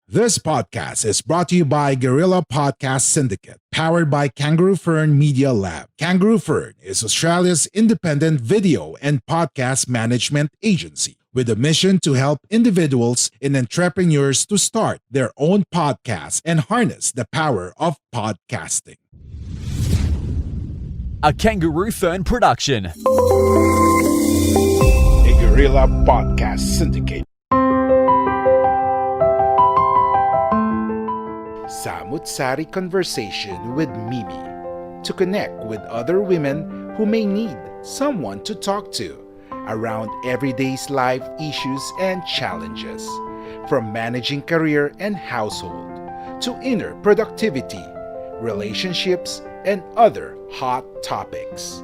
This podcast is brought to you by Guerrilla Podcast Syndicate, powered by Kangaroo Fern Media Lab. Kangaroo Fern is Australia's independent video and podcast management agency with a mission to help individuals and entrepreneurs to start their own podcasts and harness the power of podcasting. A Kangaroo Fern production. A Guerrilla Podcast Syndicate. Samut-sari conversation with Mimi to connect with other women who may need someone to talk to around everyday's life issues and challenges, from managing career and household to inner productivity, relationships, and other hot topics.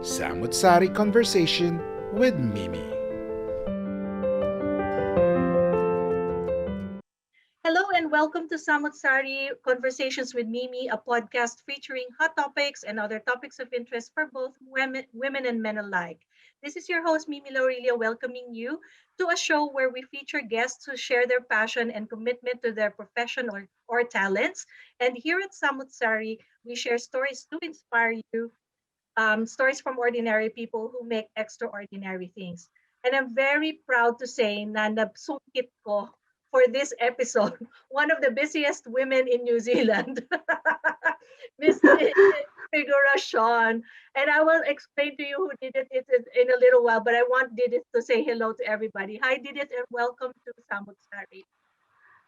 Samut-sari conversation with Mimi. Hello and welcome to Samut-sari Conversations with Mimi, a podcast featuring hot topics and other topics of interest for both women and men alike. This is your host, Mimi Laurelia, welcoming you to a show where we feature guests who share their passion and commitment to their profession or talents. And here at Samut-sari, we share stories to inspire you, stories from ordinary people who make extraordinary things. And I'm very proud to say na nabsungkit ko for this episode, one of the busiest women in New Zealand, Miss Didith Figuracion. And I will explain to you who did it in a little while, but I want Didith to say hello to everybody. Hi, Didith, and welcome to Samut-sari.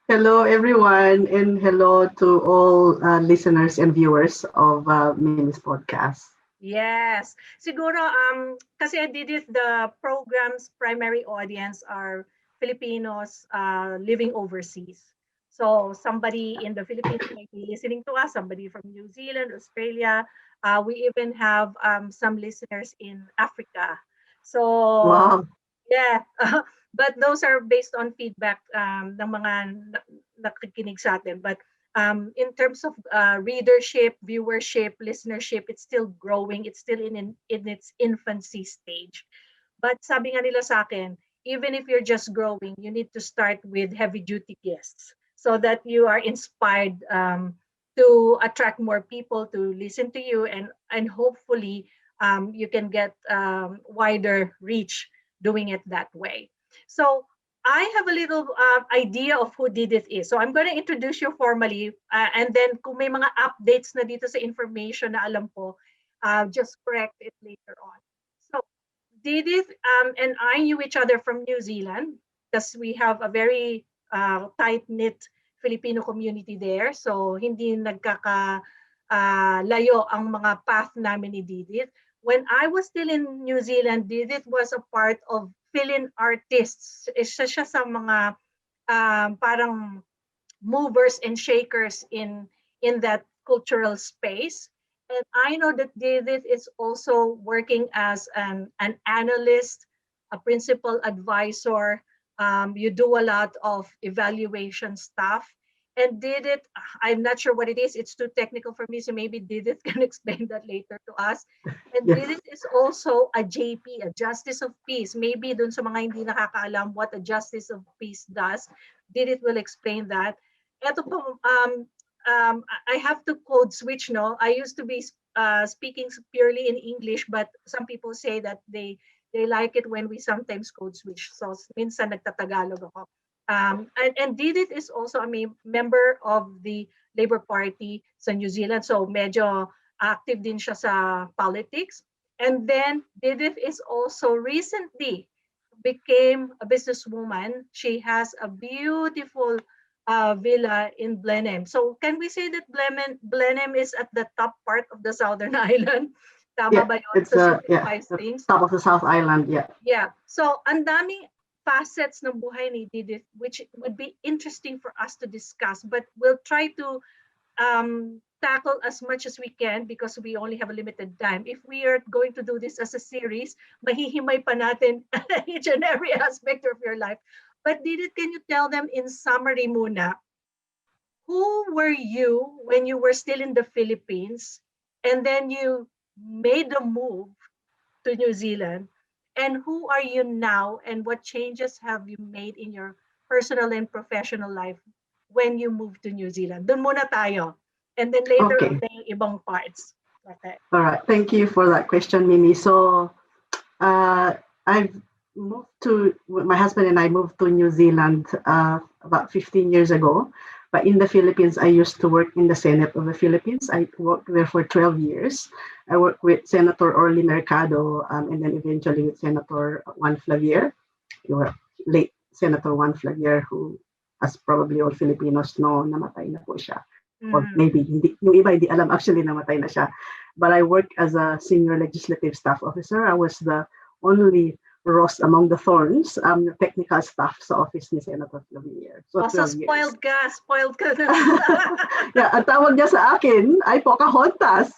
Hello, everyone, and hello to all listeners and viewers of Mimi's podcast. Yes. Siguro, kasi Didith, the program's primary audience are Filipinos living overseas. So somebody in the Philippines might be listening to us, somebody from New Zealand, Australia. We even have some listeners in Africa. So Wow. yeah, but those are based on feedback ng mga nakikinig sa atin. But in terms of readership, viewership, listenership, it's still growing. It's still in its infancy stage. But sabi nga nila sa akin, even if you're just growing, you need to start with heavy duty guests so that you are inspired to attract more people to listen to you, and hopefully you can get wider reach doing it that way. So I have a little idea of who Didith is. So I'm going to introduce you formally, and then kung may mga updates na dito sa information na alam ko, just correct it later on. So Didith and I knew each other from New Zealand because we have a very tight-knit Filipino community there. So hindi layo ang mga path namin ni Didith. When I was still in New Zealand, Didith was a part of fill-in artists. Isa siya sa mga parang movers and shakers in that cultural space. And I know that Didith is also working as an analyst, a principal advisor. You do a lot of evaluation stuff. And Didith, I'm not sure what it is. It's too technical for me, so maybe Didith can explain that later to us. And Yes. Didith is also a JP, a Justice of Peace. Maybe dun sa mga hindi nakakaalam what a Justice of Peace does, Didith will explain that. Ito po, I have to code switch, no? I used to be speaking purely in English, but some people say that they like it when we sometimes code switch. So minsan nagtatagalog ako. And Didith is also a member of the Labour Party sa New Zealand. So medyo active din siya sa politics. And then Didith is also recently became a businesswoman. She has a beautiful villa in Blenheim. So can we say that Blenheim is at the top part of the Southern Island? Tama Yeah, ba yun? it's Sa yeah, simplifies the things. top of the South Island. Yeah. Yeah. So ang daming facets ng buhay ni Didith, which would be interesting for us to discuss, but we'll try to tackle as much as we can because we only have a limited time. If we are going to do this as a series, mahihimay pa natin each and every aspect of your life. But Didith, can you tell them in summary muna, who were you when you were still in the Philippines and then you made the move to New Zealand? And who are you now and what changes have you made in your personal and professional life when you moved to New Zealand? Doon muna tayo. And then later Okay. on yung ibang parts. Okay. All right. Thank you for that question, Mimi. So, I've my husband and I moved to New Zealand about 15 years ago. But in the Philippines, I used to work in the Senate of the Philippines. I worked there for 12 years. I worked with Senator Orly Mercado and then eventually with Senator Juan Flavier, late Senator Juan Flavier, who, as probably all Filipinos know, namatay na po siya. Or maybe yung iba hindi alam, actually namatay na siya. But I worked as a senior legislative staff officer. I was the only rose among the thorns, technical staff sa office ni Senator Flavier. So, Also, 12 years. spoiled ka na. Yeah, ang tawag niya sa akin ay Pocahontas.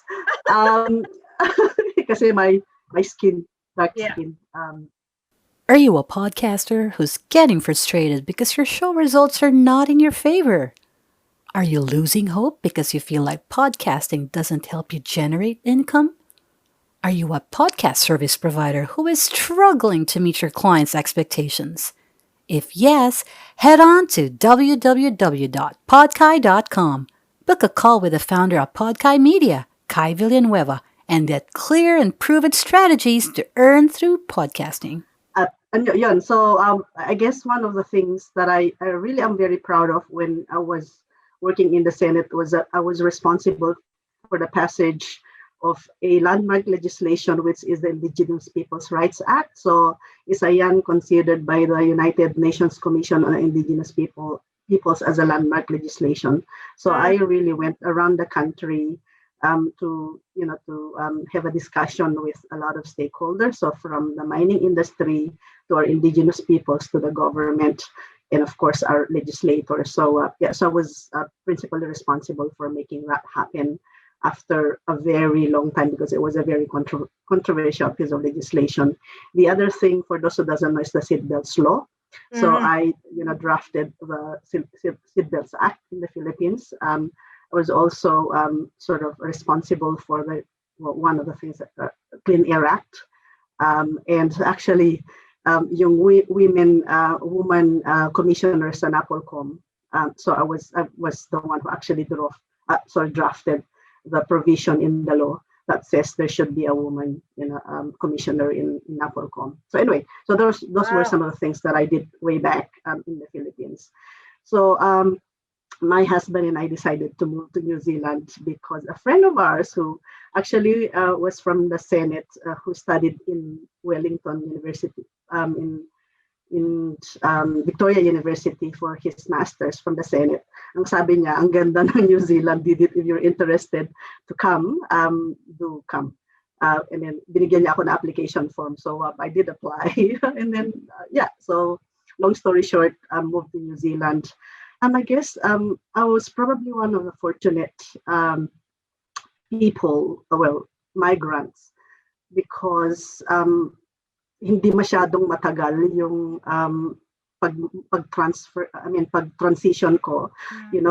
Kasi my skin, dark skin. Are you a podcaster who's getting frustrated because your show results are not in your favor? Are you losing hope because you feel like podcasting doesn't help you generate income? Are you a podcast service provider who is struggling to meet your clients' expectations? If yes, head on to www.podkai.com. Book a call with the founder of Podkai Media, Kai Villanueva, and get clear and proven strategies to earn through podcasting. So I guess one of the things that I really am very proud of when I was working in the Senate was that I was responsible for the passage of a landmark legislation, which is the Indigenous Peoples' Rights Act. So isa yan considered by the United Nations Commission on Indigenous Peoples as a landmark legislation. So I really went around the country to have a discussion with a lot of stakeholders. So from the mining industry to our Indigenous peoples to the government, and of course our legislators. So so I was principally responsible for making that happen after a very long time, because it was a very controversial piece of legislation. The other thing, for those who doesn't know, is the Seatbelts law. So I drafted the Seatbelts Act in the Philippines. I was also sort of responsible for one of the things, that Clean Air Act, and actually yung woman commissioner sa NAPOLCOM. So I was the one who actually drafted the provision in the law that says there should be a woman, commissioner in NAPOLCOM. So anyway, so those were some of the things that I did way back in the Philippines. So my husband and I decided to move to New Zealand because a friend of ours who actually was from the Senate, who studied in Wellington University, in Victoria University for his master's from the Senate. Ang sabi niya, ang ganda ng New Zealand, Didith, if you're interested to come, do come. And then binigyan niya ako ng application form. So I did apply. And then, so long story short, I moved to New Zealand. I guess I was probably one of the fortunate people, migrants, because hindi masyadong matagal yung pag-transition ko,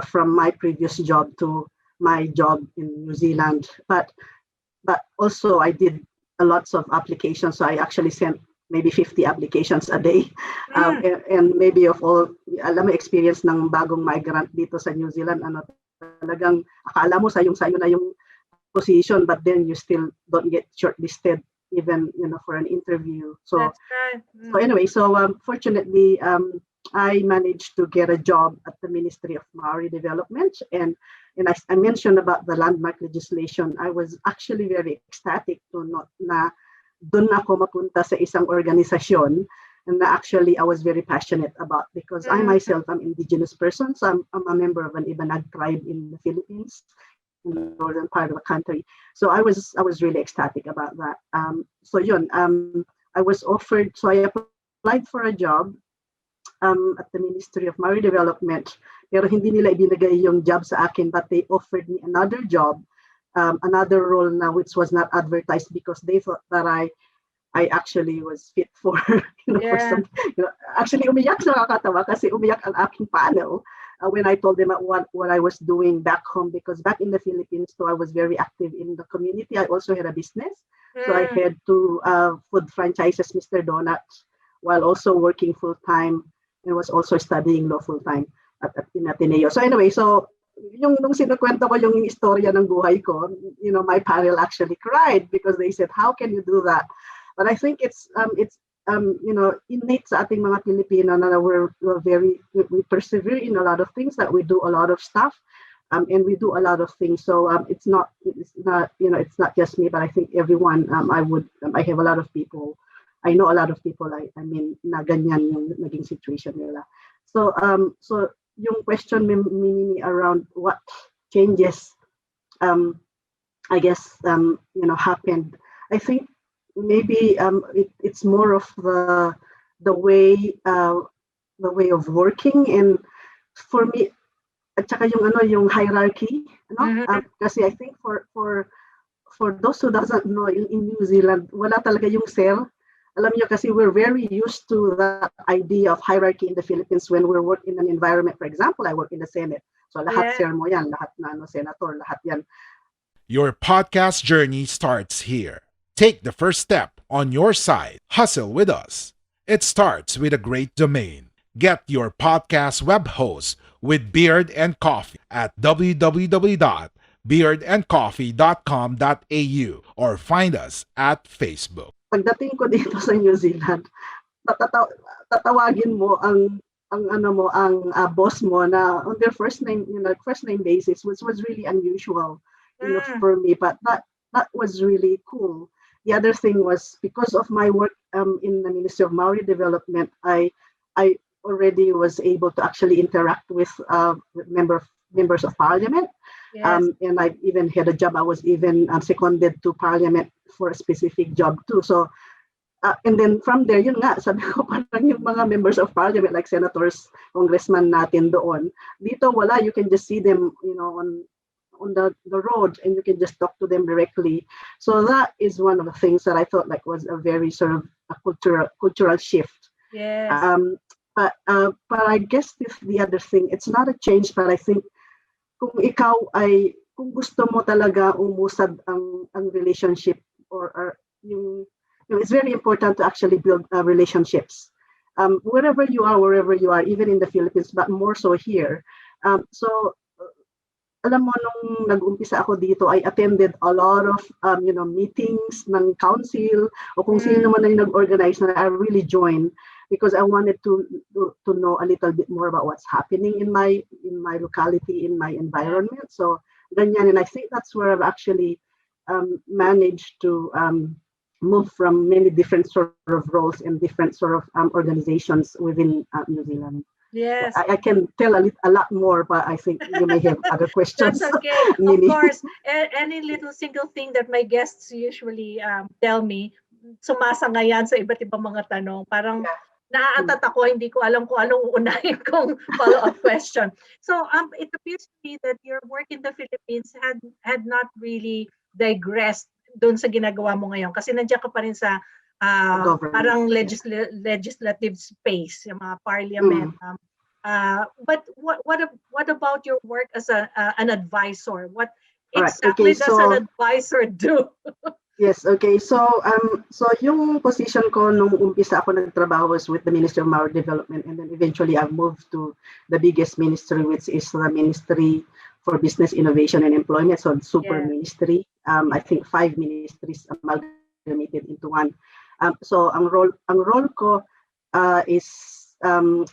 from my previous job to my job in New Zealand. But also I did lots of applications. So I actually sent maybe 50 applications a day. And maybe of all, alam mo, experience ng bagong migrant dito sa New Zealand, talagang akala mo sayo na yung position, but then you still don't get shortlisted even for an interview. So That's right. So anyway, fortunately I managed to get a job at the Ministry of Maori Development, and I mentioned about the landmark legislation. I was actually very ecstatic to not na doon ako mapunta sa isang organisasyon and actually I was very passionate about, because I myself am Indigenous person, so I'm a member of an Ibanag tribe in the Philippines, in the northern part of the country. So I was really ecstatic about that. I was offered, so I applied for a job at the Ministry of Maori Development, pero hindi nila ibinigay yung job sa akin, but they offered me another job, another role now, which was not advertised, because they thought that I actually was fit for, for some, actually umiyak, nakakatawa kasi umiyak ang aking panel when I told them what I was doing back home, because back in the Philippines, so I was very active in the community. I also had a business. So I had two food franchises, Mr. Donut, while also working full-time, and was also studying law full-time. in Ateneo. So anyway, so nung sinukwento ko yung istorya ng buhay ko, my panel actually cried because they said, how can you do that? But I think it's innate sa ating mga Pilipino na we persevere in a lot of things, that we do a lot of stuff, and we do a lot of things. So it's not just me, but I think everyone. I have a lot of people. I know a lot of people. I mean, na ganyan yung naging situation nila. So yung question Mimi around what changes, I guess happened. I think maybe it's more of the way of working, and for me, at saka yung hierarchy, kasi I think for those who doesn't know, in New Zealand wala talaga yung cell. Alam niyo kasi we're very used to that idea of hierarchy in the Philippines when we work in an environment. For example, I work in the Senate. So lahat sir mo yan, lahat na senator, lahat yan. Your podcast journey starts here. Take the first step on your side. Hustle with us. It starts with a great domain. Get your podcast web host with Beard and Coffee at www.beardandcoffee.com.au or find us at Facebook. Pagdating ko dito sa New Zealand, tatawagin mo ang boss mo na on their first name basis, which was really unusual, for me. But that was really cool. The other thing was because of my work in the Ministry of Maori Development, I already was able to actually interact with members of Parliament. Yes. And I even had a job. I was even seconded to Parliament for a specific job too. So, and then from there, yun nga, sabi ko parang yung mga members of Parliament, like senators, congressman natin doon, dito wala, you can just see them, on the road, and you can just talk to them directly. So that is one of the things that I thought like was a very sort of a cultural shift. Yes. But I guess the other thing, it's not a change, but I think kung gusto mo talaga umusad ang relationship or it's very important to actually build relationships. Wherever you are, even in the Philippines, but more so here. So alam mo, nung nag-umpisa ako dito, I attended a lot of meetings ng council o kung sino man na nag-organize na I really joined because I wanted to know a little bit more about what's happening in my locality, in my environment. So ganyan, and I think that's where I've actually managed to move from many different sort of roles and different sort of organizations within New Zealand. Yes. I can tell a lot more, but I think you may have other questions. That's okay. Of course, any little single thing that my guests usually tell me, sumasangayan sa iba't ibang mga tanong. Parang naaatat ako, hindi ko alam kung anong uunahin kong follow-up question. So it appears to me that your work in the Philippines had not really digressed doon sa ginagawa mo ngayon. Kasi nandiyan ka pa rin sa parang legislative space, yung mga parliament. But what about your work as an advisor? What exactly does an advisor do? Yes, okay. So yung position ko nung umpisa ako nagtrabaho was with the Ministry of Maori Development, and then eventually I moved to the biggest ministry, which is the Ministry for Business Innovation and Employment, so super ministry. I think 5 ministries amalgamated into one. So ang role ko is an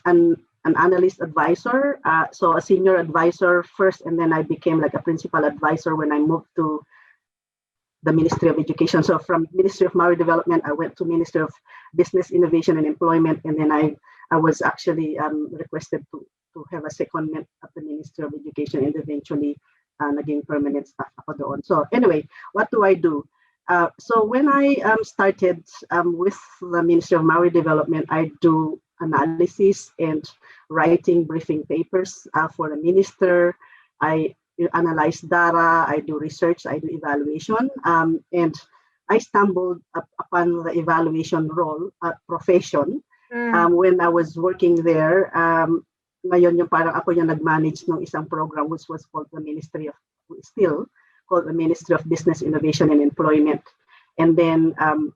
analyst advisor, so a senior advisor first, and then I became like a principal advisor when I moved to the Ministry of Education. So from Ministry of Maori Development, I went to Ministry of Business Innovation and Employment, and then I was actually requested to have a secondment at the Ministry of Education, and eventually naging permanent staff ako doon. So anyway, what do I do? So when I started with the Ministry of Maori Development, I do analysis and writing briefing papers for the minister. I analyze data, I do research, I do evaluation, and I stumbled upon the evaluation role profession when I was working there. Ngayon yung parang ako yung nag-manage ng isang program which was called the Ministry of Business Innovation and Employment. And then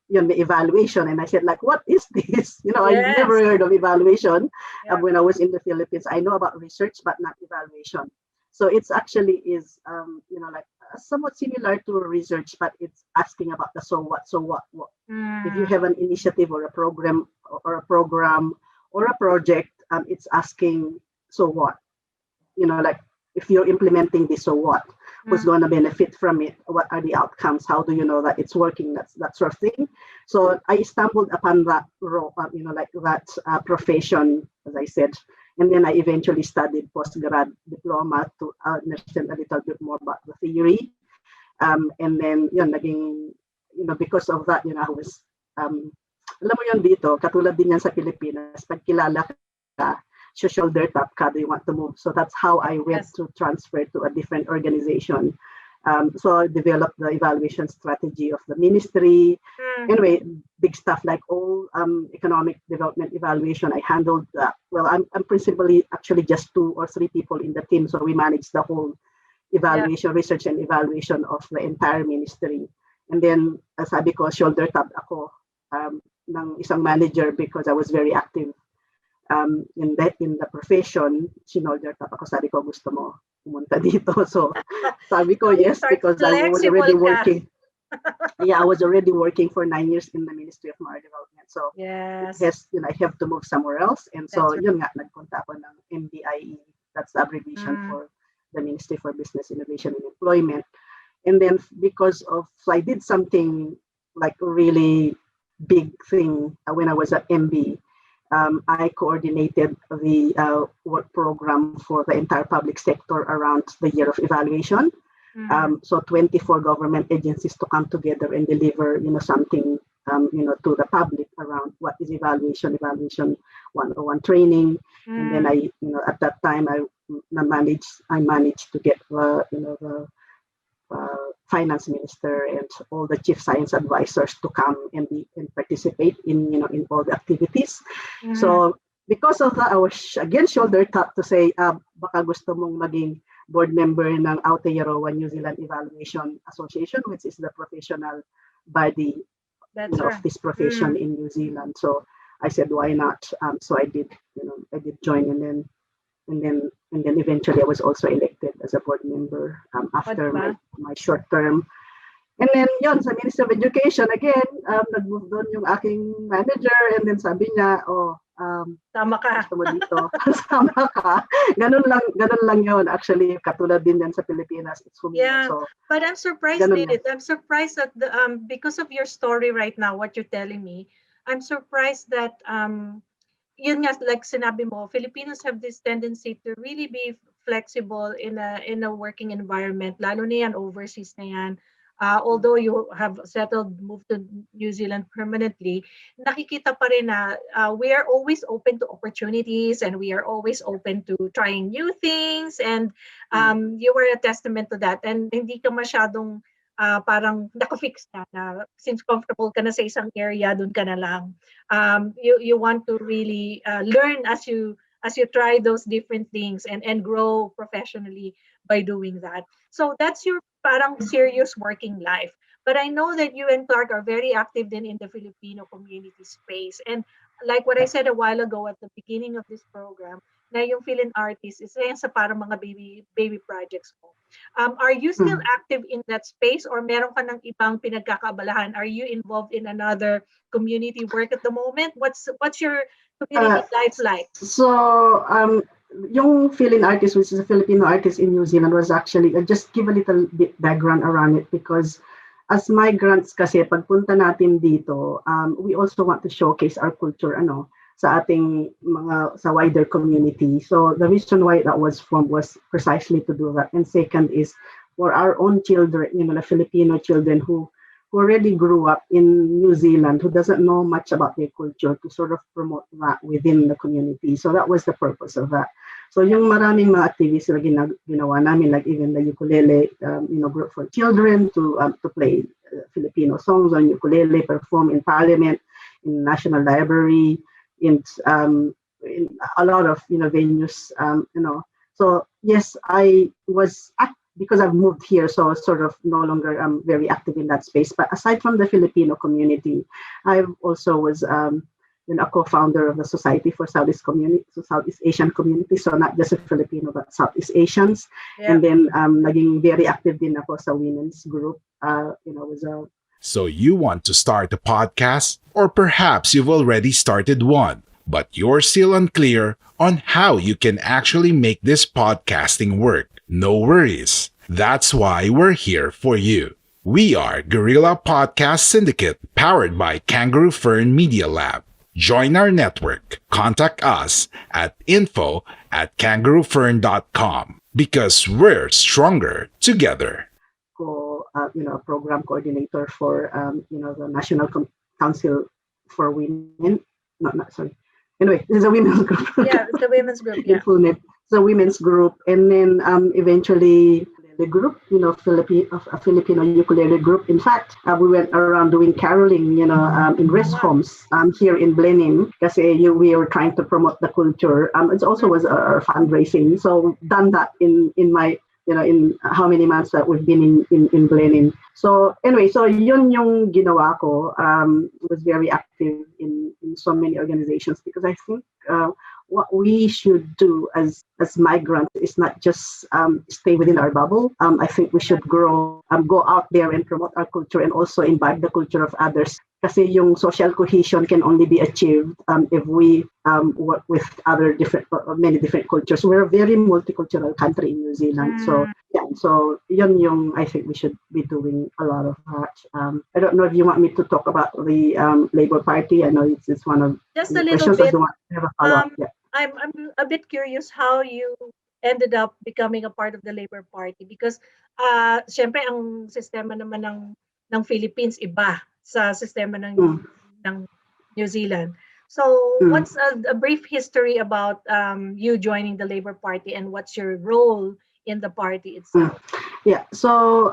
yun, may evaluation. And I said, like, what is this? I've Yes. never heard of evaluation Yeah. when I was in the Philippines. I know about research, but not evaluation. So it's actually is, like somewhat similar to research, but it's asking about the so what. So what? If you have an initiative or a program or a project, it's asking, so what? Like if you're implementing this, so what? Who's going to benefit from it? What are the outcomes? How do you know that it's working? That sort of thing. So I stumbled upon that role, like that profession, as I said. And then I eventually studied postgrad diploma to understand a little bit more about the theory. And then, naging, because of that, I was, alam mo yun dito, katulad din yan sa Pilipinas, pag kilala ka, shoulder tap ka, do you want to move? So that's how I went Yes. to transfer to a different organization. So I developed the evaluation strategy of the ministry. Anyway, big stuff like all economic development evaluation. I handled that. Well, I'm principally actually just 2 or 3 people in the team, so we manage the whole evaluation, research and evaluation of the entire ministry. And then, sabi ko, shoulder tap ako ng isang manager because I was very active in the profession. Shoulder tap ako, sabi ko, gusto mo pumunta dito. So sabi ko yes, because I was already working. I was already working for 9 years in the Ministry of Marine Development. So Yes. yes, I have to move somewhere else. And so That's right. yun nga, nagpunta ako ng MBIE. That's the abbreviation for the Ministry for Business Innovation and Employment. And then so I did something like a really big thing when I was at MB. I coordinated the work program for the entire public sector around the year of evaluation. So 24 government agencies to come together and deliver, something, to the public around what is evaluation 101 training. And then I, at that time, I managed to get the finance minister and all the chief science advisors to come and participate in all the activities. So because of that, I was again shoulder tapped to say, baka gusto mong maging board member ng Aotearoa New Zealand Evaluation Association, which is the professional body of this profession in New Zealand. So I said, why not? So I did join, and then eventually I was also elected as a board member after my short term. And then yon sa Ministry of Education again, nag-move doon yung aking manager, and then sabi niya, Tama ka. gusto mo dito, sama ka. Ganun lang yon. Actually, katulad din yan sa Pilipinas. It's Yeah, so, but I'm surprised, Didith. I'm surprised that because of your story right now, what you're telling me, I'm surprised that yun nga, like sinabi mo, Filipinos have this tendency to really be flexible in a working environment, lalo na yan overseas na yan. Although you have moved to New Zealand permanently, nakikita pa rin na we are always open to opportunities, and we are always open to trying new things, and you were a testament to that. And hindi ka masyadong parang nakafix na since comfortable ka na sa isang area, dun ka na lang. You want to really learn as you try those different things and grow professionally by doing that. So that's your parang serious working life. But I know that you and Clark are very active then in the Filipino community space. And like what I said a while ago at the beginning of this program, na yung Philippine artist is yan sa parang mga baby projects mo. Are you still active in that space, or meron ka ng ibang pinagkakaabalahan? Are you involved in another community work at the moment? What's your community life like? So, yung Philippine artist, which is a Filipino artist in New Zealand, was actually, just give a little bit background around it, because as migrants kasi, pagpunta natin dito, we also want to showcase our culture, sa ating sa wider community. So the reason why that was formed was precisely to do that. And second is for our own children, the Filipino children who already grew up in New Zealand, who doesn't know much about their culture, to sort of promote that within the community. So that was the purpose of that. So yung maraming mga activities na ginawa namin, like even the ukulele, group for children to play Filipino songs on ukulele, perform in Parliament, in National Library, in a lot of venues. So yes, I was because I've moved here, so sort of no longer very active in that space. But aside from the Filipino community, I also was a co-founder of the Society for Southeast Asian Community. So not just a Filipino, but Southeast Asians. Yeah. And then naging very active din ako sa women's group. Was a So you want to start a podcast? Or perhaps you've already started one, but you're still unclear on how you can actually make this podcasting work. No worries. That's why we're here for you. We are Guerrilla Podcast Syndicate, powered by Kangaroo Fern Media Lab. Join our network. Contact us at info@kangaroofern.com because we're stronger together. a program coordinator for the National Council for Women. Sorry. Anyway, there's a women's group. Yeah, it's the women's group. Yeah. It's a women's group, and then eventually the group, a Filipino ukulele group. In fact, we went around doing caroling, in rest homes here in Blenheim, because we were trying to promote the culture. It also was our fundraising. So done that in my, in how many months that we've been in Blenheim. So anyway, so yun yung ginawa ko. Was very active in so many organizations, because I think what we should do as migrants is not just stay within our bubble. I think we should grow, go out there and promote our culture and also imbibe the culture of others. Kasi yung social cohesion can only be achieved if we work with many different cultures. We're a very multicultural country in New Zealand. So yun yung I think we should be doing a lot of that. I don't know if you want me to talk about the Labour Party. I know it's one of Just the a little questions. bit. I do want to have a follow-up. I'm a bit curious how you ended up becoming a part of the Labour Party, because syempre ang sistema naman ng Philippines iba sa sistema ng New Zealand. So what's a brief history about you joining the Labour Party, and what's your role in the party itself? Yeah, so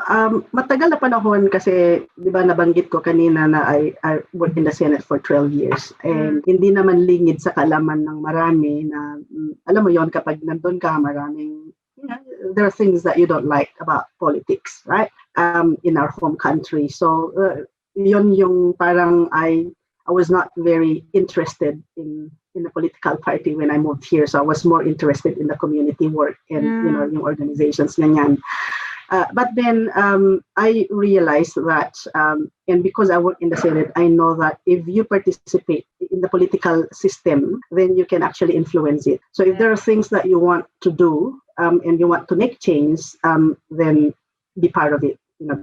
matagal na panahon, kasi di ba nabanggit ko kanina na I worked in the Senate for 12 years, and hindi naman lingid sa kalaman ng marami na alam mo yon, kapag nandun ka, maraming there are things that you don't like about politics, right? In our home country. So yun yung parang I was not very interested in the political party when I moved here. So I was more interested in the community work and yung organizations ganyan. But then I realized that, and because I work in the Senate, I know that if you participate in the political system, then you can actually influence it. So if there are things that you want to do and you want to make change, then be part of it.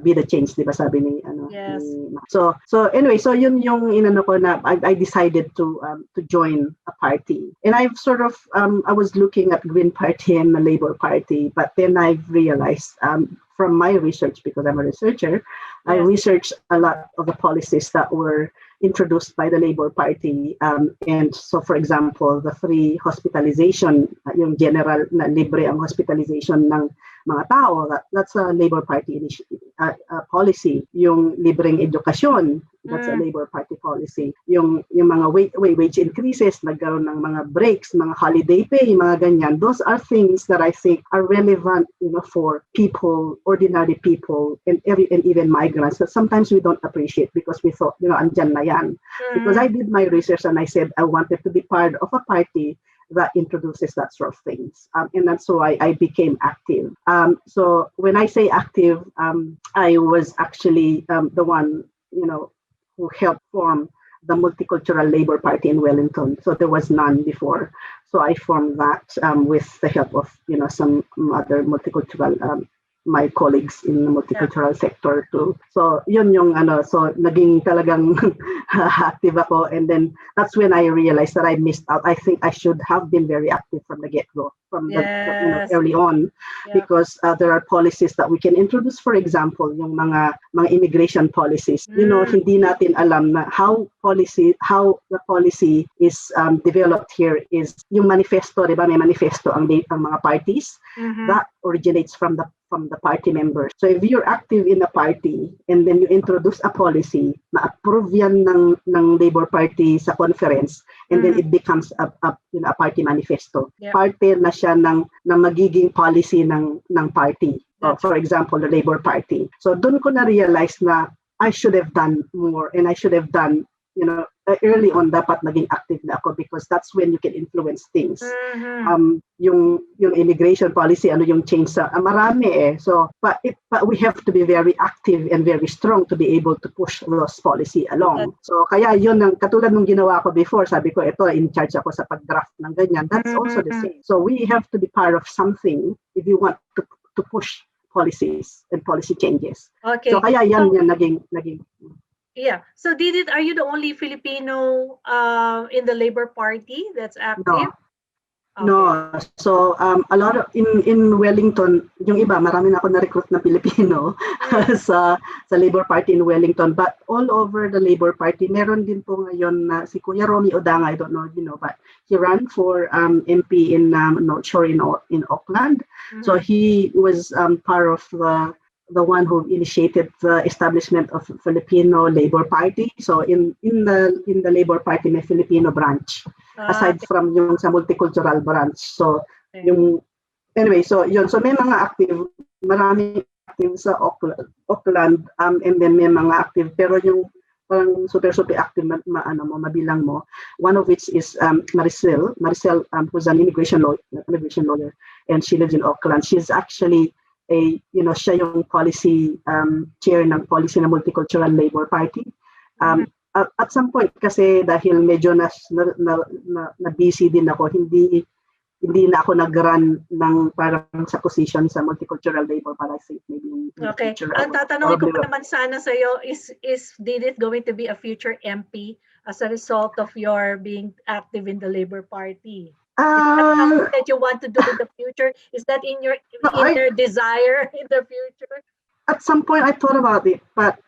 Be the change, di ba sabi ni Yes. So anyway, so yun yung inano ko na I decided to join a party. And I've sort of I was looking at Green Party and the Labour Party, but then I've realized from my research, because I'm a researcher, I researched a lot of the policies that were introduced by the Labour Party. And so, for example, the free hospitalization, yung general na libre ang hospitalization ng mga tao, that's a Labour Party policy. Yung libreng edukasyon, that's a Labour Party policy. Yung mga wage increases, nagkaroon ng mga breaks, mga holiday pay, mga ganyan. Those are things that I think are relevant, for people, ordinary people, and even migrants that sometimes we don't appreciate, because we thought, andyan na yan. Because I did my research and I said I wanted to be part of a party that introduces that sort of things. And that's why I became active. So when I say active, I was actually the one, who helped form the Multicultural Labour Party in Wellington. So there was none before. So I formed that with the help of, some other multicultural my colleagues in the multicultural sector too. So yun yung so naging talagang active ako, and then that's when I realized that I missed out. I think I should have been very active from the get-go, from the early on, because there are policies that we can introduce. For example, yung mga immigration policies. Hindi natin alam na how the policy is developed here is yung manifesto, di ba? May manifesto ang mga parties that originates from the party members. So if you're active in a party and then you introduce a policy, na-approve yan ng Labour Party sa conference, and then it becomes a party manifesto. Parte na siya ng magiging policy ng party. For example, the Labor Party. So doon ko na-realize na I should have done more and I should have done, early on dapat naging active na ako because that's when you can influence things. Yung immigration policy, ano yung change sa, marami eh. So, but we have to be very active and very strong to be able to push those policy along. So, kaya yun, katulad nung ginawa ko before, sabi ko, ito, in charge ako sa pag-draft ng ganyan. That's also the same. So, we have to be part of something if you want to push policies and policy changes. Okay. So, kaya yan naging. Yeah. So, Didith, are you the only Filipino in the Labor Party that's active? No. So a lot of in Wellington, yung iba marami na ako na-recruit na Pilipino sa Labor Party in Wellington, but all over the Labor Party meron din po ngayon na si Kuya Romy Odanga, I don't know if you know, but he ran for MP in North Shore in Auckland. So he was part of the one who initiated the establishment of Filipino Labor Party. So in the Labor Party may Filipino branch. Aside from yung sa multicultural branch. So, so yun. So, may mga active, marami active sa Auckland, and then may mga active, pero yung parang super active, mabilang mo. One of which is Maricel, who's an immigration lawyer, and she lives in Auckland. She's actually siya yung policy, chair ng policy ng Multicultural Labor Party. At some point kasi dahil medyo na busy din ako, hindi na ako nag-run ng parang sa position sa multicultural labor para I think maybe. Okay. Ang tatanungin ko pa naman sana sa iyo is Didith going to be a future MP as a result of your being active in the Labor Party? Is that something that you want to do in the future? Is that in your desire in the future? At some point, I thought about it, but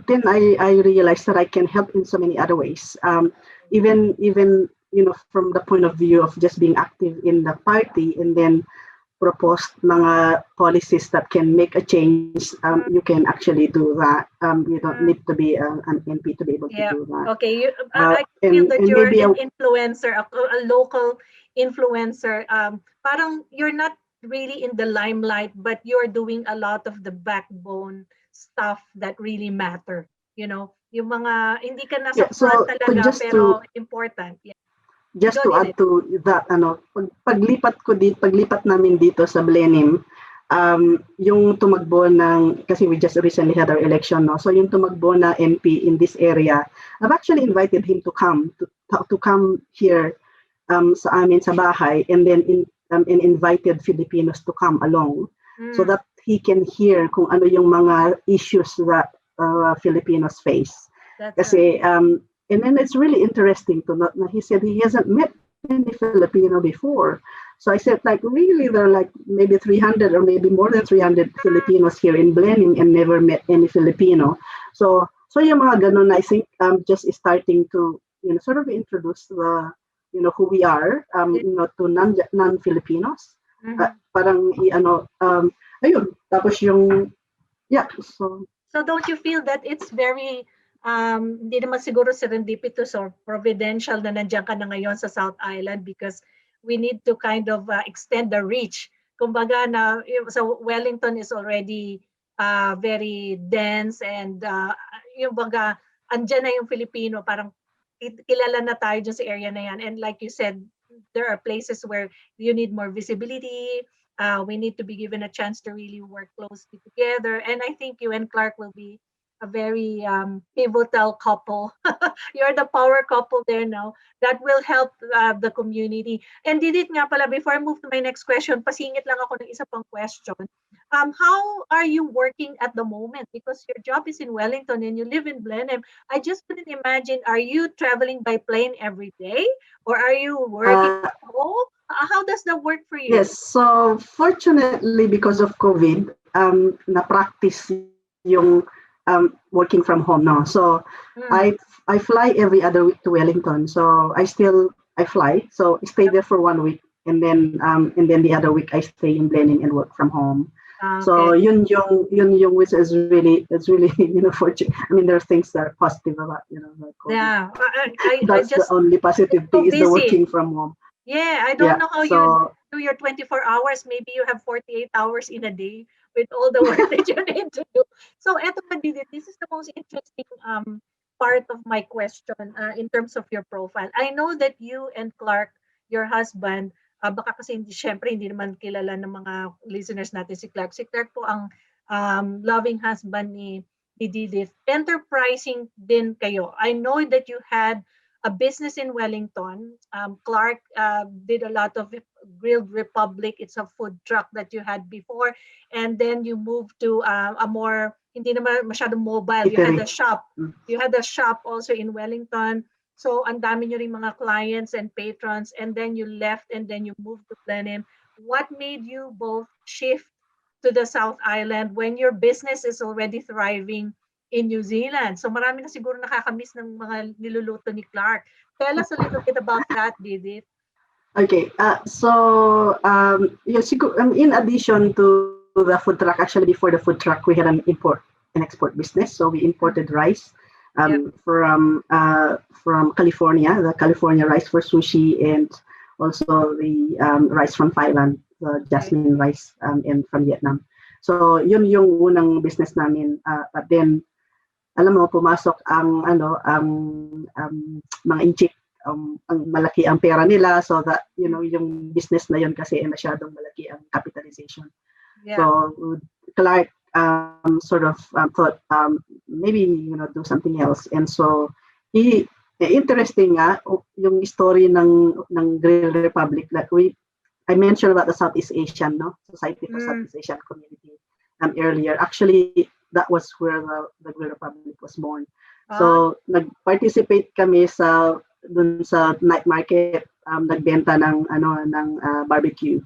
then I realized that I can help in so many other ways. Even from the point of view of just being active in the party and then propose mga policies that can make a change. You can actually do that. You don't need to be an MP to be able to do that. Okay, I feel that you're an influencer, a local influencer. Parang you're not really in the limelight, but you're doing a lot of the backbone stuff that really matter. Yung mga hindi ka nasa front talaga pero important. Yeah. Just to add to that, paglipat namin dito sa Blenheim, yung tumakbo kasi we just recently had our election, no? So yung tumakbo na MP in this area, I've actually invited him to come here sa amin sa bahay, and then and invited Filipinos to come along so that he can hear kung ano yung mga issues that Filipinos face. Kasi, and then it's really interesting to know, he said he hasn't met any Filipino before. So I said, really, there are maybe 300 or maybe more than 300 Filipinos here in Blenheim and never met any Filipino. So yung mga ganun, I think just starting to, sort of introduce the, who we are, to non-Filipinos. Parang, ayun. Tapos yung, So don't you feel that it's very, hindi naman siguro serendipitous or providential na nandiyan ka na ngayon sa South Island because we need to kind of extend the reach. Kumbaga so Wellington is already very dense and yung baga, andyan na yung Filipino, parang kilala na tayo dyan sa area na yan. And like you said, there are places where you need more visibility. We need to be given a chance to really work closely together. And I think you and Clark will be a very pivotal couple. You're the power couple there now that will help the community. And Didith nga pala, before I move to my next question, pasingit lang ako ng isa pang question. How are you working at the moment? Because your job is in Wellington and you live in Blenheim. I just couldn't imagine, are you traveling by plane every day? Or are you working at home? How does that work for you? Yes, so fortunately because of COVID, na-practice yung working from home now. So I fly every other week to Wellington. So I fly. So I stay there for 1 week, and then the other week I stay in Blenheim and work from home. Okay. So yun yung which is really fortunate. I mean, there are things that are positive about yeah. That's the only positive thing is the working from home. Yeah, I Yeah. don't know how you So do your 24 hours. Maybe you have 48 hours in a day with all the work that you need to do. So, eto pa, Didi, this is the most interesting part of my question in terms of your profile. I know that you and Clark, your husband, baka kasi hindi, syempre hindi naman kilala ng mga listeners natin si Clark. Si Clark po ang loving husband ni Didith. Enterprising din kayo. I know that you had a business in Wellington. Clark did a lot of Grilled Republic. It's a food truck that you had before. And then you moved to a more, hindi naman masyadong mobile. You had eatery. a shop. You had a shop also in Wellington. So, ang dami nyo rin mga clients and patrons. And then you left and then you moved to Blenheim. What made you both shift to the South Island when your business is already thriving in New Zealand? So marami na siguro nakakamiss ng mga niluluto ni Clark. Tell us a little bit about that, Didith. Okay. In addition to the food truck, actually before the food truck, we had an import and export business. So we imported rice from California, the California rice for sushi, and also the rice from Thailand, the jasmine rice, and from Vietnam. So yun yung unang business namin. But then, alam mo, pumasok ang mga Egypt, ang malaki ang pera nila, so that yung business na yun kasi masyadong malaki ang capitalization. So Clark sort of thought maybe do something else, and so interesting yung story ng Grill Republic. Like I mentioned about the Southeast Asian Society for Southeast Asian Community earlier. Actually, that was where the Grill Republic was born. So nag-participate kami dun sa night market, nagbenta ng barbecue.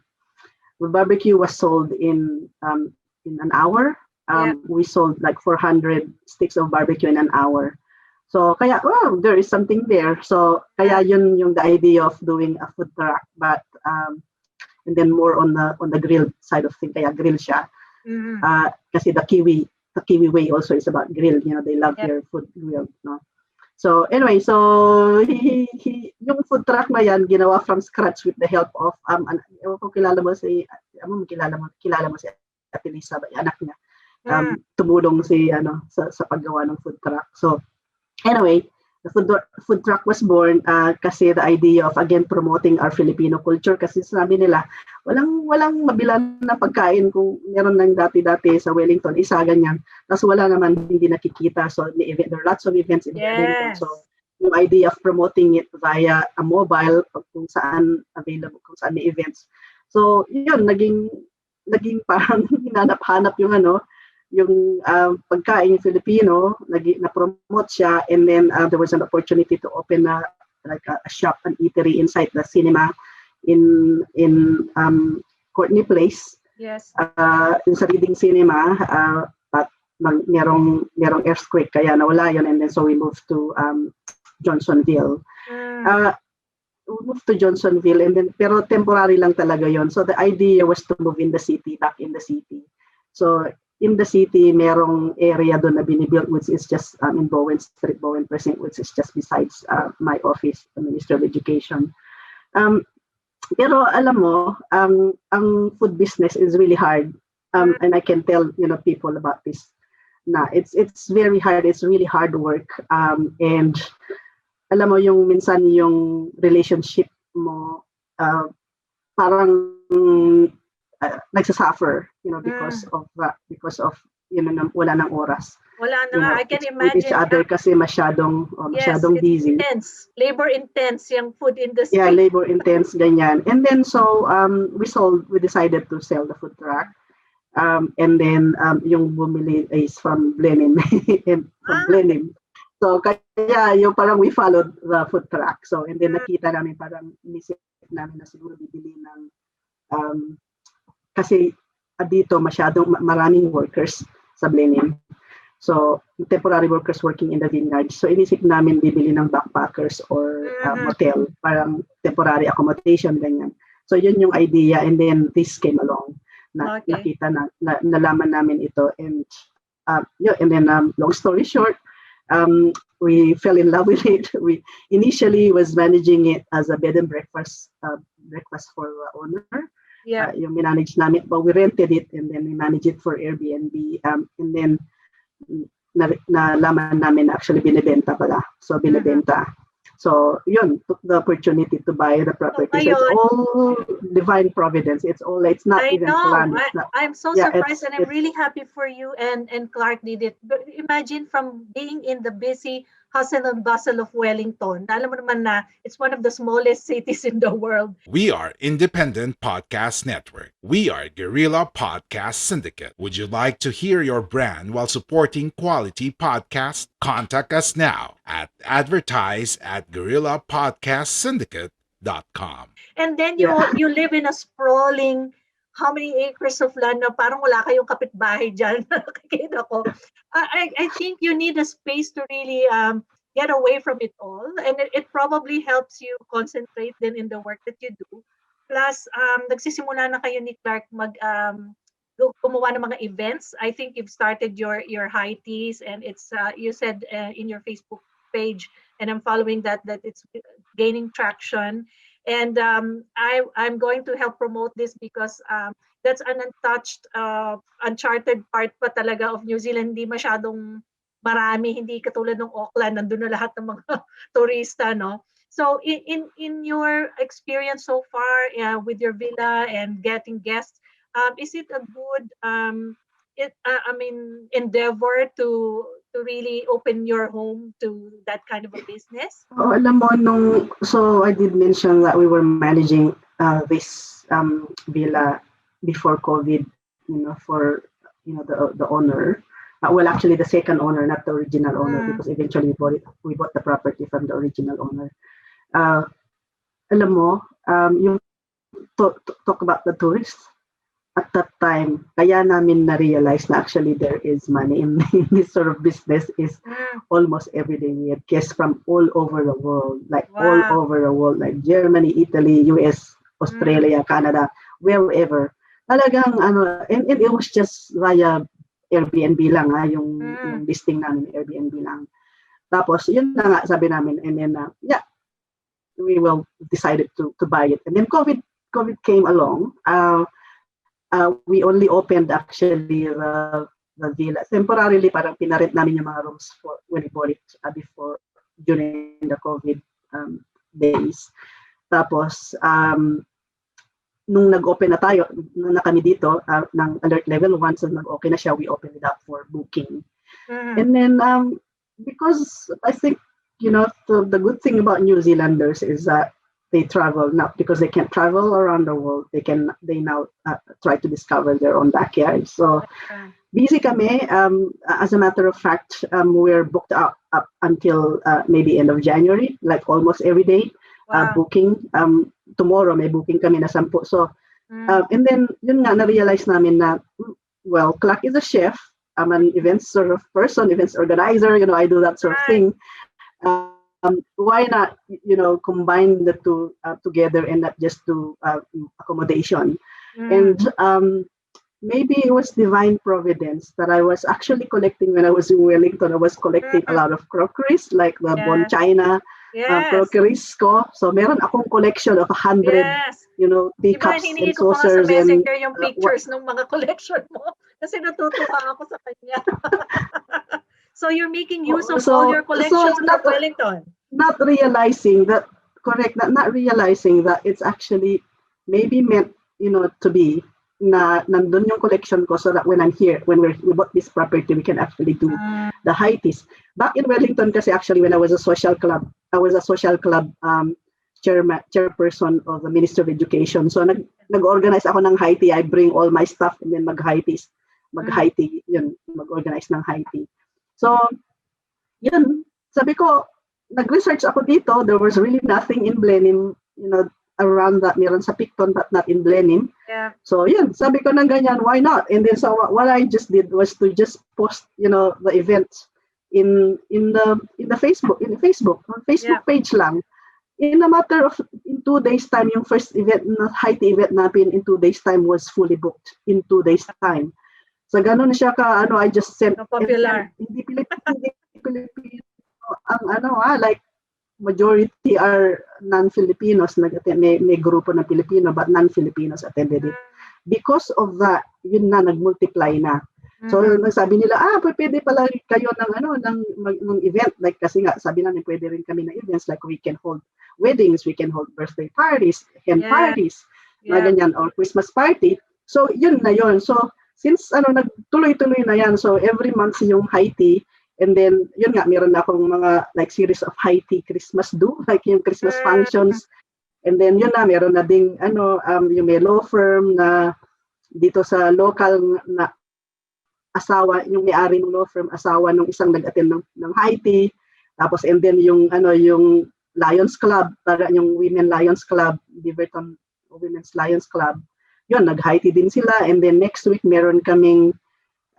The barbecue was sold in an hour. We sold like 400 sticks of barbecue in an hour. So kaya there is something there. So kaya yun yung the idea of doing a food truck, but and then more on the grill side of things. Kaya grill siya. Kasi the Kiwi way also is about grill. They love their food grilled. No? So anyway, so yung food truck na yan ginawa from scratch with the help of kilala mo si Ate Lisa, anak niya. Tumulong sa paggawa ng food truck. So anyway, the food truck was born kasi the idea of again promoting our Filipino culture, kasi sabi nila walang mabilan na pagkain kung meron ng dati-dati sa Wellington, isa ganyan. Tapos wala naman hindi nakikita. So there are lots of events in Wellington. So yung idea of promoting it via a mobile kung saan available, kung saan may events. So yun, naging parang hinanap-hanap yung pagkain Filipino, na-promote siya, and then there was an opportunity to open a shop, an eatery inside the cinema in Courtney Place. Yes. Sa Reading Cinema, but merong earthquake kaya nawala yun, and then so we moved to Johnsonville. We moved to Johnsonville, and then pero temporary lang talaga yon. So the idea was to move back in the city. So in the city, merong area doon na binibuild, which is just in Bowen Street, Bowen Precinct, which is just besides my office, the Ministry of Education. Pero alam mo, ang food business is really hard, and I can tell people about this. Na it's very hard. It's really hard work, and alam mo yung minsan yung relationship mo parang nagsasuffer, because of wala ng oras. Wala na, I can imagine. With each other kasi masyadong busy. Intense. Labor intense yung food industry. Yeah, labor intense, ganyan. And then so we decided to sell the food truck. And then yung bumili is from Blenheim. Blenheim. So kaya yung parang we followed the food truck. So and then nakita namin, parang inisip namin na siguro bibili ng kasi dito maraming workers sa Blenheim. So temporary workers working in the vineyard. So inisip namin bibili ng backpackers or hotel, parang temporary accommodation, ganyan. So yun yung idea, and then this came along. Nakita nalaman namin ito, and and then long story short, we fell in love with it. We initially was managing it as a bed and breakfast for the owner. Yeah. Yung manage namin, but we rented it and then we managed it for Airbnb. And then nalaman namin actually binibenta pala. So binibenta. So yun, took the opportunity to buy the property. So it's all divine providence. It's not even planned. I'm so surprised, and I'm really happy for you and Clark did it. But imagine from being in the busy hustle and bustle of Wellington. Alam mo naman na it's one of the smallest cities in the world. We are Independent Podcast Network. We are Guerrilla Podcast Syndicate. Would you like to hear your brand while supporting quality podcasts? Contact us now at advertise@guerrillapodcastsyndicate.com. And then you live in a sprawling, how many acres of land na parang wala kayong kapitbahay dyan. Nakikita ko. I think you need a space to really get away from it all. And it probably helps you concentrate then in the work that you do. Plus, nagsisimula na kayo ni Clark gumawa ng mga events. I think you've started your high teas, and it's you said in your Facebook page, and I'm following that it's gaining traction. And I'm going to help promote this because that's an untouched, uncharted part pa talaga of New Zealand. Hindi masyadong marami, hindi katulad ng Auckland, nandun na lahat ng mga turista, no? So in your experience so far with your villa and getting guests, is it a good endeavor to really open your home to that kind of a business? Oh, alam mo, so I did mention that we were managing this villa before COVID, for the owner. Well, actually the second owner, not the original owner, because eventually we bought the property from the original owner. Alam mo, yung talk about the tourists. At that time, kaya namin na-realize na actually there is money in this sort of business is almost every day. We had guests from all over the world, like Germany, Italy, US, Australia, Canada, wherever. Talagang, and it was just via Airbnb lang, yung listing namin, Airbnb lang. Tapos, yun na nga, sabi namin, and then, we decided to buy it. And then COVID came along. We only opened actually the villa temporarily. Parang pinarent namin yung mga rooms for when we bought it before during the COVID days. Tapos nung nag-open na tayo na kami dito ng alert level 1, so nag-okay na siya, we opened it up for booking. And then because I think the good thing about New Zealanders is that they travel, not because they can't travel around the world. They now try to discover their own backyard. So busy kami. As a matter of fact, we're booked up until maybe end of January, like almost every day. Booking. Tomorrow may booking kami na 10. So and then yun nga na-realize namin na Clark is a chef. I'm an events sort of person, events organizer. I do that sort of thing. Why not, combine the two together and not just do accommodation? And maybe it was divine providence that I was actually collecting when I was in Wellington. I was collecting a lot of crockeries, like the Bon China crockeries ko. So meron akong collection of 100, teacups and saucers. Diba, hiningi ko pa nga sa messenger yung pictures ng mga collection mo kasi natutuwa ako sa kanya. So you're making use of all your collections from Wellington. Not realizing that, correct, not realizing that it's actually maybe meant, to be na nandun yung collection ko, so that when I'm here, when we bought this property, we can actually do the high teas. Back in Wellington kasi actually when I was a social club chairperson of the Ministry of Education. So nag-organize ako ng high tea. I bring all my stuff and then mag-high teas. Mag-high tea, mag-organize ng high tea. So, yun, sabi ko, nag-research ako dito. There was really nothing in Blenheim, around that. Meron sa Picton, but not in Blenheim. Yeah. So, yun, sabi ko ng ganyan, why not? And then, so what I just did was to just post, the events in the Facebook, on Facebook page lang. In a matter of, in 2 days time, yung first event, high tea event natin in 2 days time was fully booked in 2 days time. So ganun siya ka, I just sent, popular. Hindi Pilipino, like majority are non-Filipinos may grupo ng Filipino but non-Filipinos attended it. Because of that, yun na nagmultiply na. So sabi nila, pwede pala kayo ng event, like kasi nga sabi namin pwede rin kami ng events, like we can hold weddings, we can hold birthday parties, hen parties, mga ganyan, or Christmas party. So yun na yun. So since nagtuloy-tuloy na yan, so every month yung high tea, and then yun nga, meron na akong mga like series of high tea Christmas do, like yung Christmas functions. And then yun na, meron na ding yung may law firm na dito sa local na asawa, yung may-ari ng law firm, asawa nung isang nag-attend ng high tea. Tapos and then yung Lions Club, para yung Women Lions Club, Beaverton Women's Lions Club. Yun, nag-high tea din sila. And then next week meron kaming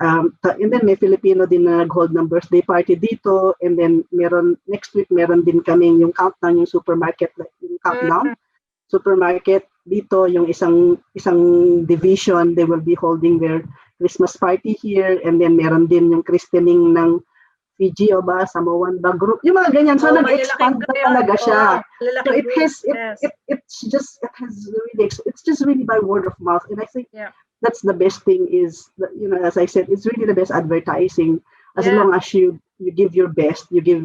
and then may Filipino din na nag-hold ng birthday party dito, and then next week meron din kaming yung countdown, yung supermarket, like yung countdown supermarket dito, yung isang division, they will be holding their Christmas party here, and then meron din yung christening ng Fiji o ba Samoan ba group, yung mga ganyan. So nag-expand na talaga siya. So it's just really by word of mouth, and I think that's the best thing is that, as I said, it's really the best advertising as long as you give your best, you give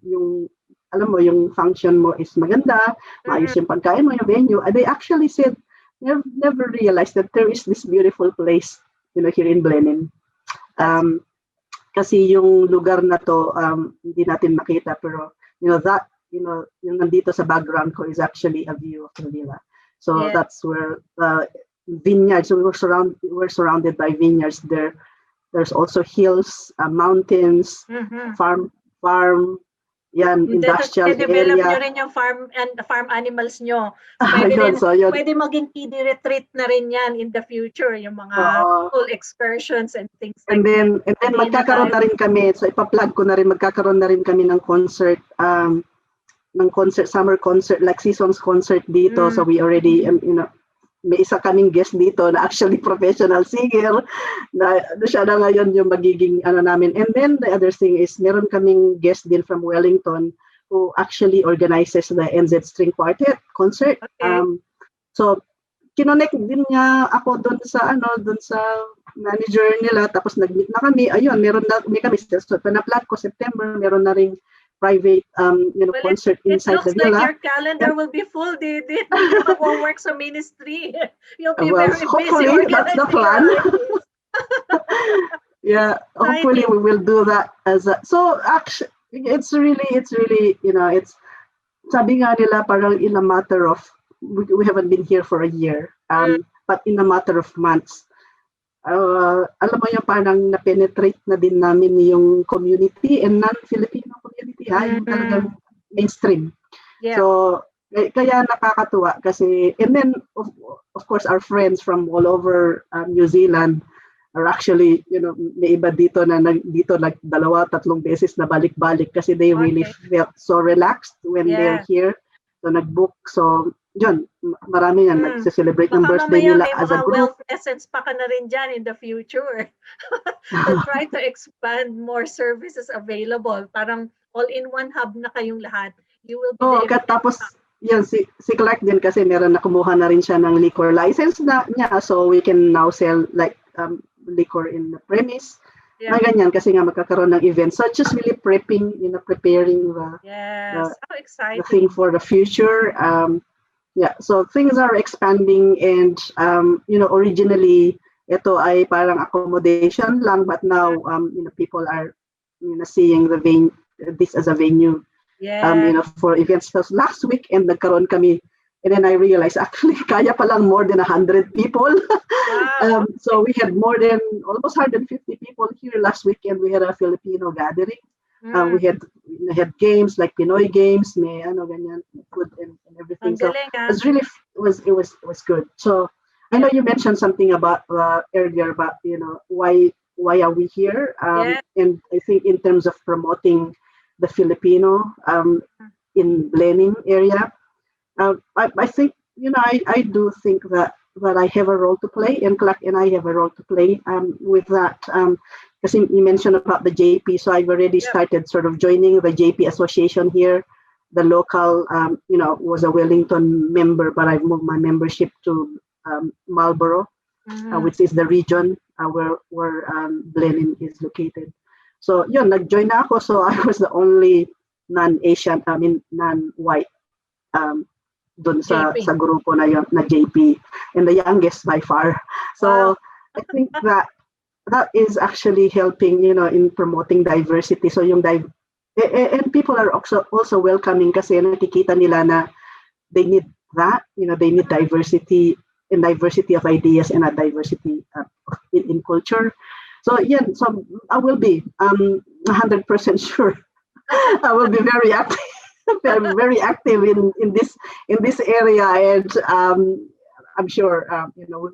yung alam mo yung function mo is maganda, maayos yung pagkain mo, yung venue. And they actually said never realized that there is this beautiful place here in Blenheim. Kasi yung lugar na to hindi natin makita, pero yung nandito sa background ko is actually a view of the villa. So that's where vineyards. So we're surrounded by vineyards there. There's also hills, mountains, farm. Yan, industrial develop area. nyo rin yung farm animals nyo. Pwede maging kiddie retreat na rin yan in the future, yung mga full excursions and things like that. And then magkakaroon na rin kami, so ipa-plug ko na rin, magkakaroon na rin kami ng concert, summer concert, like seasons concert dito. So we already, may isa kaming guest dito na actually professional singer na siya na ngayon yung magiging namin. And then the other thing is meron kaming guest din from Wellington who actually organizes the NZ String Quartet concert. So kinonect din niya ako doon sa manager nila, tapos nag-meet na kami. Ayun, may kami so na-plan ko September, meron na ring private concert inside the villa. It looks like your calendar will be full, Didith. You won't work sa ministry. You'll be very busy. Hopefully, that's the plan. Hopefully we will do that so actually it's really it's sabi nga nila parang in a matter of we haven't been here for a year but in a matter of months alam mo yung parang na-penetrate na din namin yung community and non-Filipino community, yung talagang mainstream. So, kaya nakakatuwa kasi, and then, of course, our friends from all over New Zealand are actually, may iba dito na dalawa, tatlong beses na balik-balik kasi they really felt so relaxed when they're here. So, nag-book. So, yun, marami yan nagse-celebrate ng birthday nila as a group. Wealth essence pa ka na rin dyan in the future. To try to expand more services available. Parang all-in-one hub na kayong lahat. You will be tapos, yan, si Clark din kasi meron na kumuha na rin siya ng liquor license niya. So, we can now sell like liquor in the premise. Mga ganyan kasi nga magkakaroon ng event. So just really preparing so exciting. the thing for the future. So things are expanding and originally ito ay parang accommodation lang, but now people are seeing this as a venue for events. So last weekend nagkaroon kami. And then I realized actually kaya palang more than 100 people. Wow. So we had more than almost 150 people here last weekend. We had a Filipino gathering. We had games like Pinoy games, may ganyan, food and everything. So it was good. So I know you mentioned something about earlier about why are we here? And I think in terms of promoting the Filipino in Blenheim area. I think I do think that I have a role to play, and Clark and I have a role to play with that. kasi you mentioned about the JP, so I've already Yep. started sort of joining the JP association here. The local, was a Wellington member, but I've moved my membership to Marlborough, which is the region where Blenheim is located. So yun, nag-join na ako. So I was the only non-Asian, non-white dun sa JP. grupo na yun, na JP, and the youngest by far. So Wow. I think that is actually helping, in promoting diversity. So yung and people are also welcoming kasi nakikita nila na they need that, they need diversity and diversity of ideas and a diversity in culture. So yeah, so I will be 100% sure. I will be very active, very active in this area, and I'm sure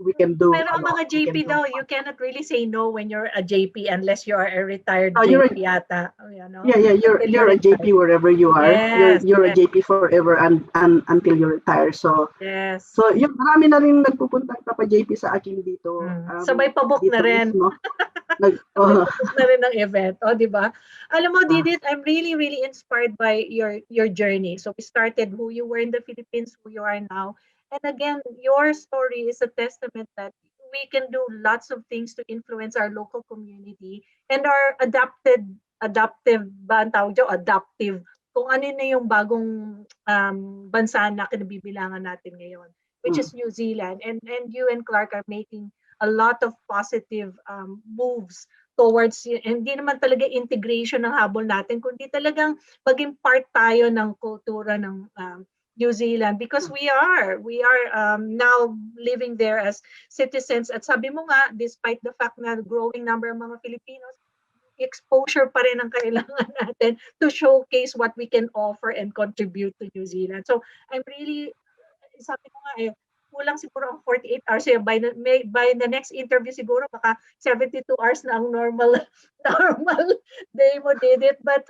we can do. Pero ang mga JP daw, you cannot really say no when you're a JP unless you are a retired JP yata. Yeah, you're a JP wherever you are. Yes, you're yes. a JP forever and until you retire. So Yes. so yung marami na rin nagpupuntang pa JP sa akin dito. Sabay pabook na dito rin. mismo. Pabook na rin ng event. O, di ba? Alam mo, Didith, I'm really, really inspired by your journey. So we started who you were in the Philippines, who you are now. And again, your story is a testament that we can do lots of things to influence our local community and our adaptive ba ang tawag dyan? Adaptive. Kung ano na yung bagong bansa na kinabibilangan natin ngayon, which is New Zealand. And you and Clark are making a lot of positive moves towards, hindi naman talaga integration ng habol natin, kundi talagang maging part tayo ng kultura ng New Zealand, because we are now living there as citizens. At sabi mo nga, despite the fact na growing number ng mga Filipinos, exposure pa rin ang kailangan natin to showcase what we can offer and contribute to New Zealand. So I'm really, sabi ko nga kulang siguro ang 48 hours. By the next interview siguro, baka 72 hours na ang normal day mo, Didith. But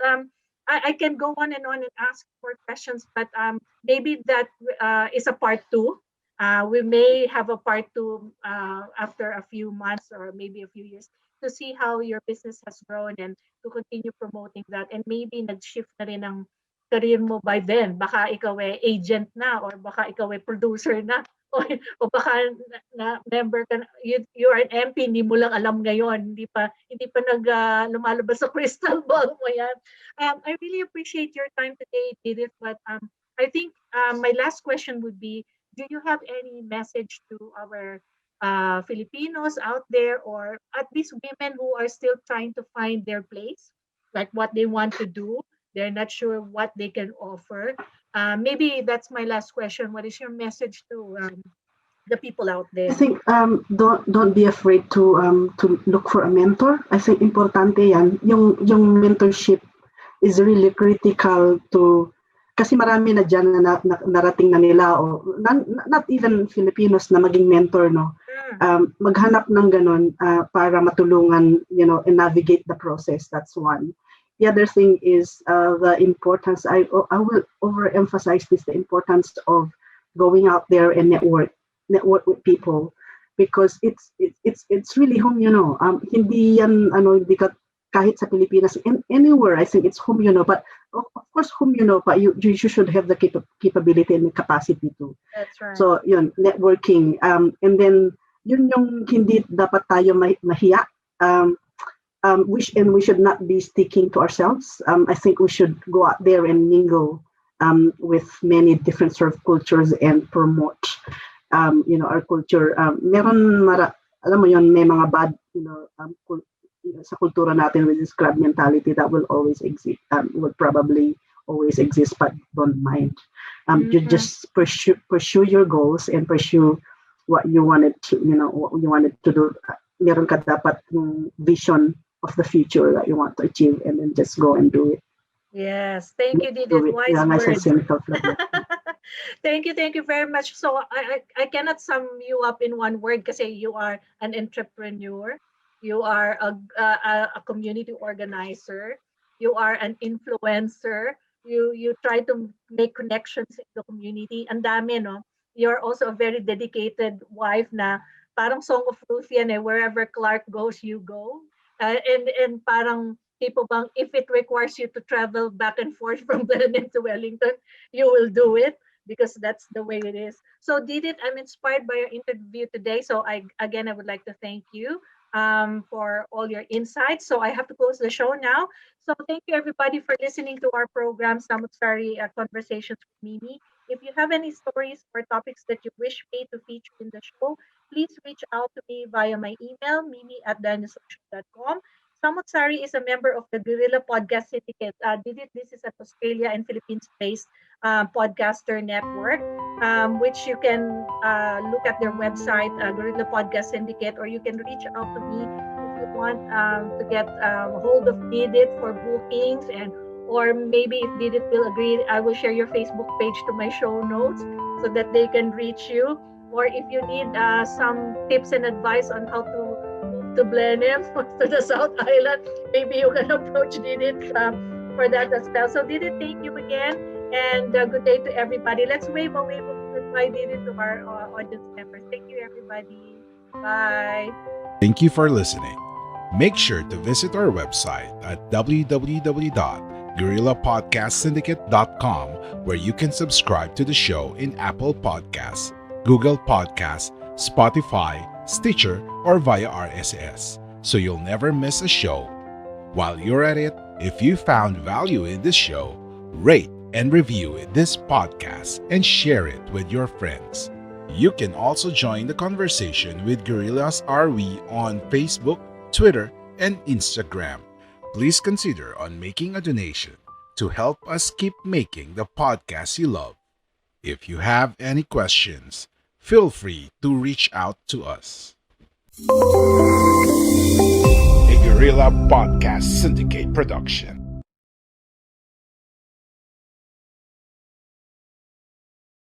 I can go on and ask more questions, but maybe that is a part 2. We may have a part 2 after a few months or maybe a few years to see how your business has grown and to continue promoting that. And maybe nag-shift na rin ang career mo by then. Baka ikaw agent na, or baka ikaw producer na, o baka na member ka, you are an MP, hindi mo lang alam ngayon, hindi pa lumalabas sa crystal ball mo yan. I really appreciate your time today, Didith, but I think my last question would be, do you have any message to our Filipinos out there, or at least women who are still trying to find their place, like what they want to do? They're not sure what they can offer. Maybe that's my last question. What is your message to the people out there? I think don't be afraid to look for a mentor. I think importante yan. Yung mentorship is really critical to, kasi marami na dyan na narating na nila, o not even Filipinos na maging mentor, no. Maghanap ng ganun para matulungan, and navigate the process. That's one. The other thing is the importance. I will overemphasize this: the importance of going out there and network with people, because it's really whom you know. Hindi yan hindi ka kahit sa Pilipinas, anywhere. I think it's whom you know, but of course whom you know, but you should have the capability and the capacity to. That's right. So yun, networking, and then yun yung hindi dapat tayo mahiya. We should not be sticking to ourselves. I think we should go out there and mingle with many different sort of cultures and promote, our culture. Alam mo yun, may mga bad, sa kultura natin with this crab mentality that will always exist, will probably always exist, but don't mind. You just pursue your goals and pursue what you wanted to do. Meron ka dapat vision of the future that you want to achieve, and then just go and do it. Yes, thank you, Didith. Wise words. Thank you very much. So I cannot sum you up in one word, kasi you are an entrepreneur, you are a community organizer, you are an influencer, you try to make connections in the community. Ang dami, no? You're also a very dedicated wife na parang Song of Ruth yan, wherever Clark goes, you go. And parang tipo bang if it requires you to travel back and forth from Blenheim to Wellington, you will do it because that's the way it is. So Didith, I'm inspired by your interview today. So I would like to thank you for all your insights. So I have to close the show now. So thank you everybody for listening to our program, Samutsari Conversations with Mimi. If you have any stories or topics that you wish me to feature in the show, please reach out to me via my email, mimi@dinosaur.com. Samutsari is a member of the Guerrilla Podcast Syndicate. This is an Australia and Philippines-based podcaster network, which you can look at their website, Guerrilla Podcast Syndicate, or you can reach out to me if you want to get hold of Didith for bookings, and or maybe if Didith will agree, I will share your Facebook page to my show notes so that they can reach you. Or if you need some tips and advice on how to move to Blenheim to the South Island, maybe you can approach Didith for that as well. So Didith, thank you again, and good day to everybody. Let's wave a wave of goodbye, Didith, to our audience members. Thank you, everybody. Bye. Thank you for listening. Make sure to visit our website at www.guerrillapodcastsyndicate.com, where you can subscribe to the show in Apple Podcasts, Google Podcasts, Spotify, Stitcher, or via RSS, so you'll never miss a show. While you're at it, if you found value in this show, rate and review this podcast and share it with your friends. You can also join the conversation with Guerrillas RV on Facebook, Twitter, and Instagram. Please consider on making a donation to help us keep making the podcast you love. If you have any questions, feel free to reach out to us. A Guerrilla Podcast Syndicate production.